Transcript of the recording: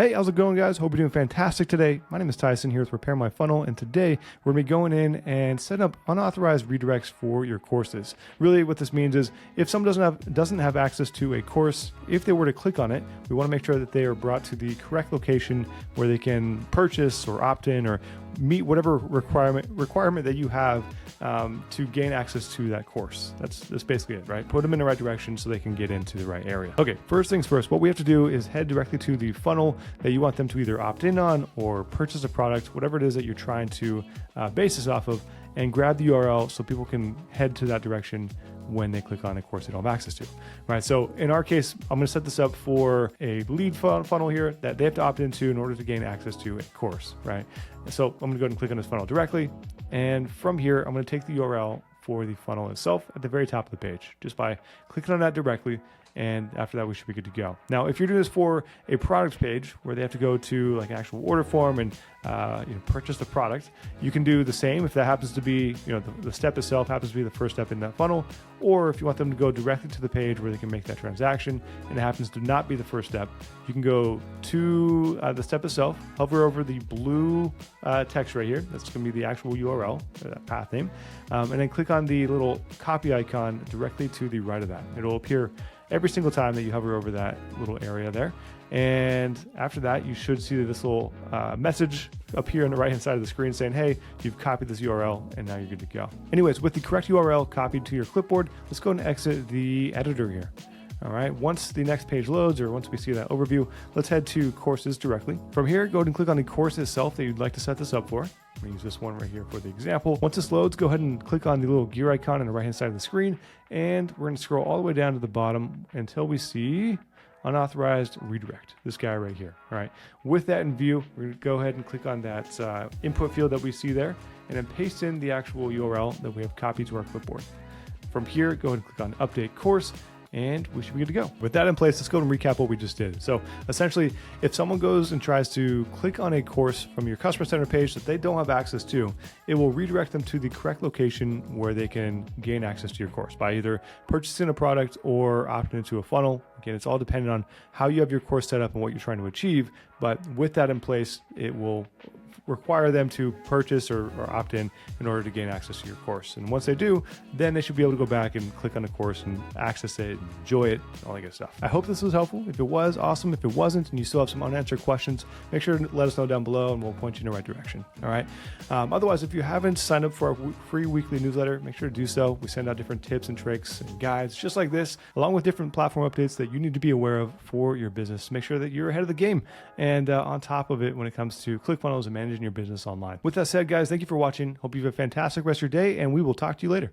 Hey, how's it going, guys? Hope you're doing fantastic today. My name is Tyson here with Repair My Funnel, and today we're going to be going in and setting up unauthorized redirects for your courses. Really, what this means is if someone doesn't have access to a course, if they were to click on it, we want to make sure that they are brought to the correct location where they can purchase or opt in or meet whatever requirement that you have to gain access to that course. That's basically it, right? Put them in the right direction so they can get into the right area. Okay, first things first, what we have to do is head directly to the funnel that you want them to either opt in on or purchase a product, whatever it is that you're trying to base this off of, and grab the URL so people can head to that direction when they click on a course they don't have access to, right? So in our case, I'm going to set this up for a lead funnel here that they have to opt into in order to gain access to a course, right? So I'm going to go ahead and click on this funnel directly. And from here, I'm going to take the URL for the funnel itself at the very top of the page, just by clicking on that directly. And after that, we should be good to go. Now, if you're doing this for a product page where they have to go to like an actual order form and purchase the product, you can do the same if that happens to be, the step itself happens to be the first step in that funnel, or if you want them to go directly to the page where they can make that transaction and it happens to not be the first step, you can go to the step itself, hover over the blue text right here. That's going to be the actual URL, that path name, and then click on the little copy icon directly to the right of that. It'll appear every single time that you hover over that little area there. And after that, you should see this little message appear on the right-hand side of the screen saying, hey, you've copied this URL and now you're good to go. Anyways, with the correct URL copied to your clipboard, let's go and exit the editor here. All right, once the next page loads or once we see that overview, let's head to courses directly. From here, go ahead and click on the course itself that you'd like to set this up for. I'm gonna use this one right here for the example. Once this loads, go ahead and click on the little gear icon on the right-hand side of the screen, and we're gonna scroll all the way down to the bottom until we see unauthorized redirect, this guy right here. All right, with that in view, we're gonna go ahead and click on that input field that we see there, and then paste in the actual URL that we have copied to our clipboard. From here, go ahead and click on update course, and we should be good to go. With that in place, let's go and recap what we just did. So essentially, if someone goes and tries to click on a course from your customer center page that they don't have access to, it will redirect them to the correct location where they can gain access to your course by either purchasing a product or opting into a funnel. Again, it's all dependent on how you have your course set up and what you're trying to achieve. But with that in place, it will require them to purchase or opt in order to gain access to your course. And once they do, then they should be able to go back and click on the course and access it, and enjoy it, all that good stuff. I hope this was helpful. If it was, awesome. If it wasn't and you still have some unanswered questions, make sure to let us know down below and we'll point you in the right direction. All right. Otherwise, if you haven't signed up for our free weekly newsletter, make sure to do so. We send out different tips and tricks and guides just like this, along with different platform updates that you need to be aware of for your business. Make sure that you're ahead of the game and on top of it when it comes to ClickFunnels and managing your business online. With that said, guys, thank you for watching. Hope you have a fantastic rest of your day, and we will talk to you later.